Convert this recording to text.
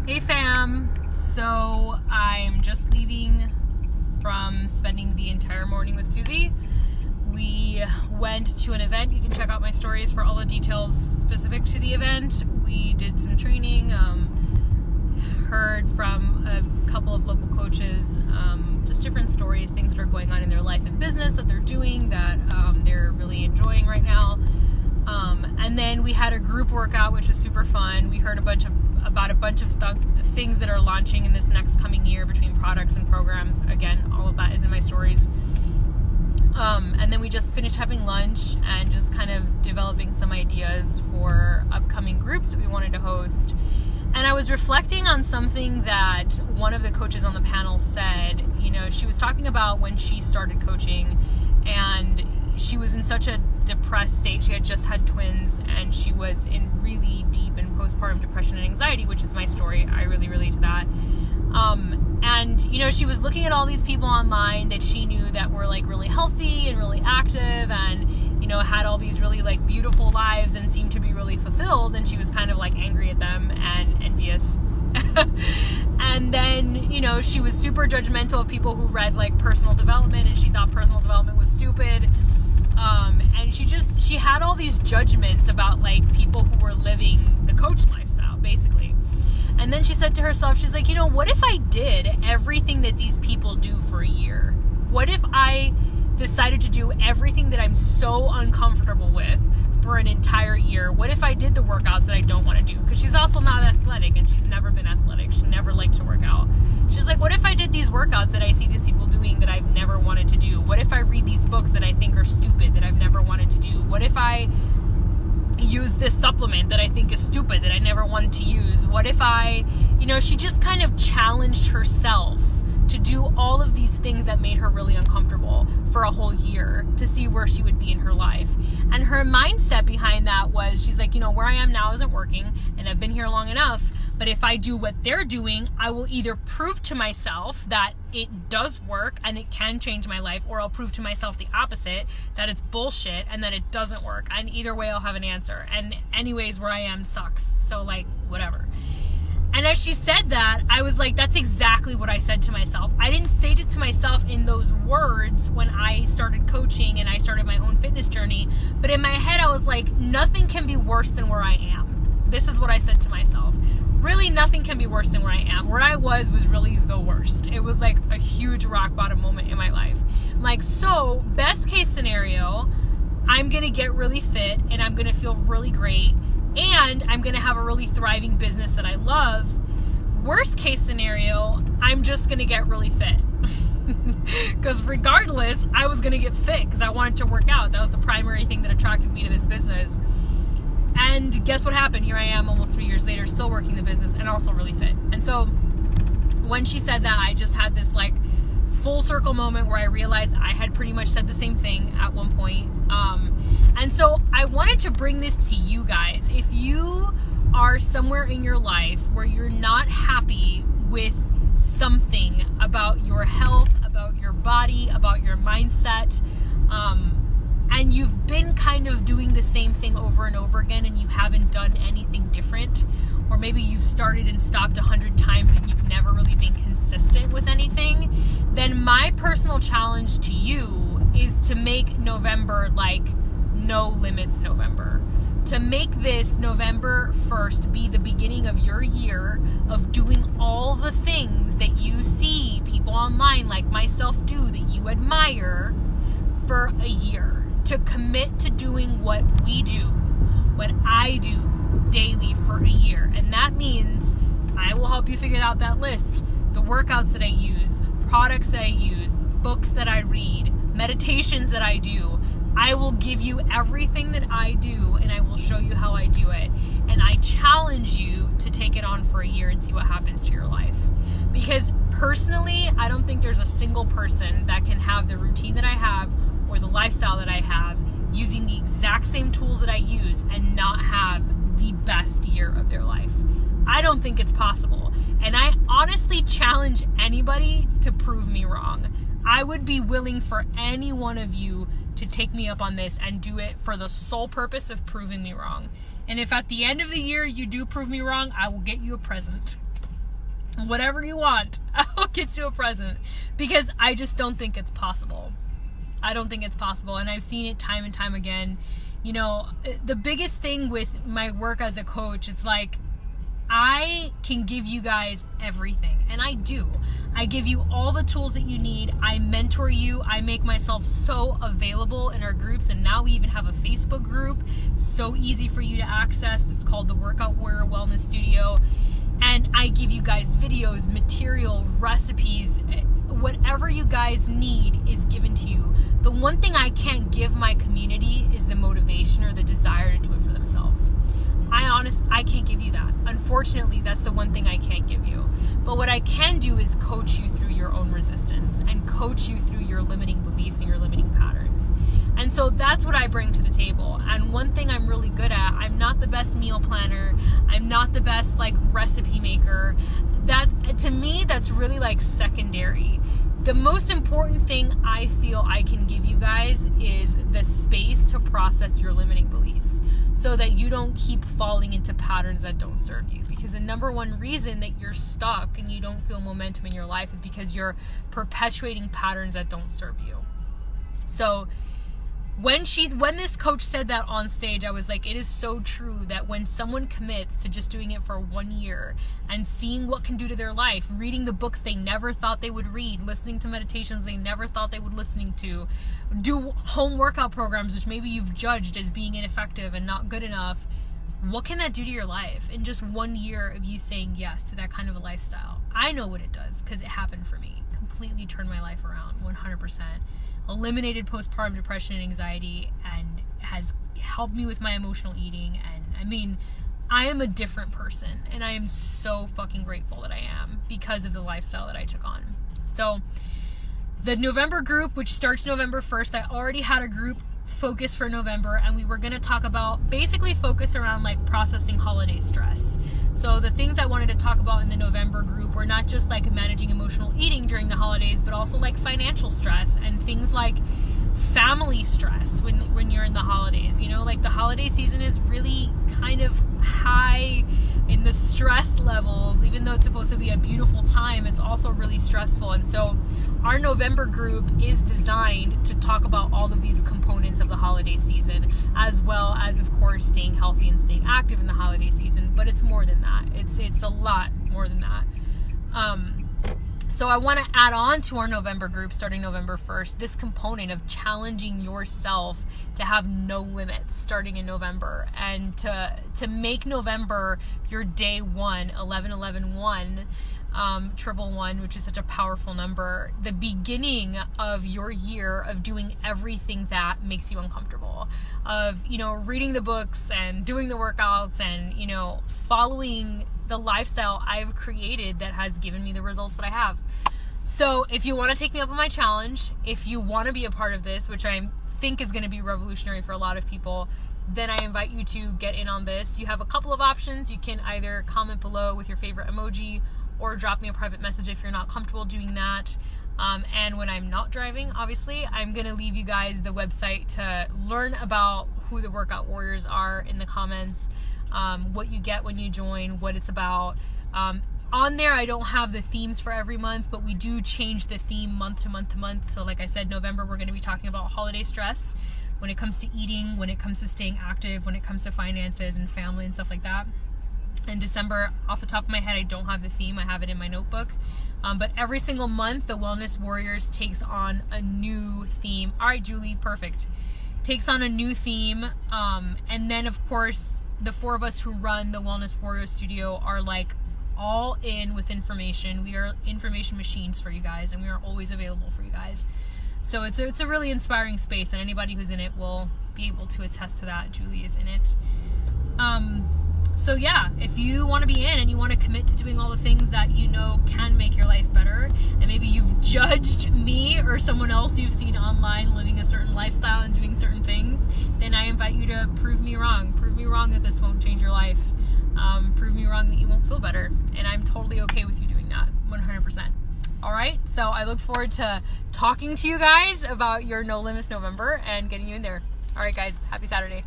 Hey fam, so I'm just leaving from spending the entire morning with Susie. We went to an event. You can check out my stories for all the details specific to the event. We did some training, heard from a couple of local coaches, just different stories, things that are going on in their life and business that they're doing that they're really enjoying right now. And then we had a group workout, which was super fun. We heard about a bunch of things that are launching in this next coming year between products and programs. Again, all of that is in my stories. And then we just finished having lunch and just kind of developing some ideas for upcoming groups that we wanted to host. And I was reflecting on something that one of the coaches on the panel said. You know, she was talking about when she started coaching and she was in such a depressed state. She had just had twins and she was in really deep and postpartum depression and anxiety, which is my story. I really relate to that. And, you know, she was looking at all these people online that she knew that were like really healthy and really active and, you know, had all these really like beautiful lives and seemed to be really fulfilled. And she was kind of like angry at them and envious. And then, you know, she was super judgmental of people who read like personal development and she thought personal development was stupid. And she had all these judgments about like people who were living the coach lifestyle, basically. And then she said to herself, she's like, you know, what if I did everything that these people do for a year? What if I decided to do everything that I'm so uncomfortable with for an entire year? What if I did the workouts that I don't want to do? Because she's also not athletic and she's never been athletic. She never liked to work out. She's like, what if I did these workouts that I see these people doing that I've never wanted to do? What if I read these books that I think are stupid that I've never wanted to do? What if I use this supplement that I think is stupid that I never wanted to use? What if I, you know, she just kind of challenged herself to do all of these things that made her really uncomfortable for a whole year to see where she would be in her life. And her mindset behind that was, she's like, you know, where I am now isn't working and I've been here long enough, but if I do what they're doing, I will either prove to myself that it does work and it can change my life, or I'll prove to myself the opposite, that it's bullshit and that it doesn't work. And either way, I'll have an answer. And anyways, where I am sucks. So like, whatever. And as she said that, I was like, that's exactly what I said to myself. I didn't say it to myself in those words when I started coaching and I started my own fitness journey. But in my head, I was like, nothing can be worse than where I am. This is what I said to myself. Really, nothing can be worse than where I am. Where I was really the worst. It was like a huge rock bottom moment in my life. I'm like, so best case scenario, I'm going to get really fit and I'm going to feel really great. And I'm going to have a really thriving business that I love. Worst case scenario, I'm just going to get really fit. Because regardless, I was going to get fit because I wanted to work out. That was the primary thing that attracted me to this business. And guess what happened? Here I am almost 3 years later, still working the business and also really fit. And so when she said that, I just had this like full circle moment where I realized I had pretty much said the same thing at one point. And so I wanted to bring this to you guys. If you are somewhere in your life where you're not happy with something about your health, about your body, about your mindset, and you've been kind of doing the same thing over and over again and you haven't done anything different, or maybe you've started and stopped 100 times and you've never really been consistent with anything, then my personal challenge to you is to make November like no limits November. To make this November 1st be the beginning of your year of doing all the things that you see people online like myself do that you admire for a year. To commit to doing what we do, what I do daily for a year. And that means I will help you figure out that list. The workouts that I use, products that I use, books that I read, meditations that I do. I will give you everything that I do and I will show you how I do it. And I challenge you to take it on for a year and see what happens to your life. Because personally, I don't think there's a single person that can have the routine that I have or the lifestyle that I have using the exact same tools that I use and not have the best year of their life. I don't think it's possible. And I honestly challenge anybody to prove me wrong. I would be willing for any one of you to take me up on this and do it for the sole purpose of proving me wrong. And if at the end of the year you do prove me wrong, I will get you a present. whatever you want, I'll get you a present, because I just don't think it's possible. I don't think it's possible. And I've seen it time and time again. You know, the biggest thing with my work as a coach, it's like, I can give you guys everything, and I do. I give you all the tools that you need. I mentor you. I make myself so available in our groups, and now we even have a Facebook group, so easy for you to access. It's called the Workout Warrior Wellness Studio, and I give you guys videos, material, recipes, whatever you guys need is given to you. The one thing I can't give my community is the motivation or the desire to do it for themselves. I can't give you that. Unfortunately, that's the one thing I can't give you. But what I can do is coach you through your own resistance and coach you through your limiting beliefs and your limiting patterns. And so that's what I bring to the table. And one thing I'm really good at, I'm not the best meal planner. I'm not the best recipe maker. That, to me, that's really secondary. The most important thing I feel I can give you guys is the space to process your limiting beliefs, so that you don't keep falling into patterns that don't serve you. Because the number one reason that you're stuck and you don't feel momentum in your life is because you're perpetuating patterns that don't serve you. So when this coach said that on stage, I was like, it is so true that when someone commits to just doing it for 1 year and seeing what can do to their life, reading the books they never thought they would read, listening to meditations they never thought they would listen to, do home workout programs which maybe you've judged as being ineffective and not good enough, what can that do to your life in just 1 year of you saying yes to that kind of a lifestyle? I know what it does, because it happened for me. Completely turned my life around, 100%. Eliminated postpartum depression and anxiety, and has helped me with my emotional eating. And I mean, I am a different person, and I am so fucking grateful that I am, because of the lifestyle that I took on. So the November group, which starts November 1st, I already had a group focus for November, and we were going to talk about basically focus around processing holiday stress. So the things I wanted to talk about in the November group were not just managing emotional eating during the holidays, but also financial stress and things like family stress when you're in the holidays. You know, the holiday season is really kind of high in the stress levels. Even though it's supposed to be a beautiful time, it's also really stressful. And so our November group is designed to talk about all of these components of the holiday season, as well as, of course, staying healthy and staying active in the holiday season. But it's more than that. It's a lot more than that. So I want to add on to our November group starting November 1st, this component of challenging yourself to have no limits starting in November, and to make November your day one, 11-11-1, 111, which is such a powerful number, the beginning of your year of doing everything that makes you uncomfortable, of, reading the books and doing the workouts and, following the lifestyle I've created that has given me the results that I have. So if you want to take me up on my challenge, if you want to be a part of this, which I think is going to be revolutionary for a lot of people, then I invite you to get in on this. You have a couple of options. You can either comment below with your favorite emoji, or drop me a private message if you're not comfortable doing that. And when I'm not driving, obviously, I'm going to leave you guys the website to learn about who the Workout Warriors are in the comments, what you get when you join, what it's about. On there, I don't have the themes for every month, but we do change the theme month to month to month. So like I said, November, we're going to be talking about holiday stress when it comes to eating, when it comes to staying active, when it comes to finances and family and stuff like that. In December, off the top of my head, I don't have the theme. I have it in my notebook. But every single month, the Wellness Warriors takes on a new theme. All right, Julie, perfect. Takes on a new theme. And then, of course, the four of us who run the Wellness Warriors Studio are all in with information. We are information machines for you guys, and we are always available for you guys. So it's a really inspiring space, and anybody who's in it will be able to attest to that. Julie is in it. So yeah, if you want to be in and you want to commit to doing all the things that can make your life better, and maybe you've judged me or someone else you've seen online living a certain lifestyle and doing certain things, then I invite you to prove me wrong. Prove me wrong that this won't change your life. Prove me wrong that you won't feel better. And I'm totally okay with you doing that, 100%. All right, so I look forward to talking to you guys about your No Limits November and getting you in there. All right, guys, happy Saturday.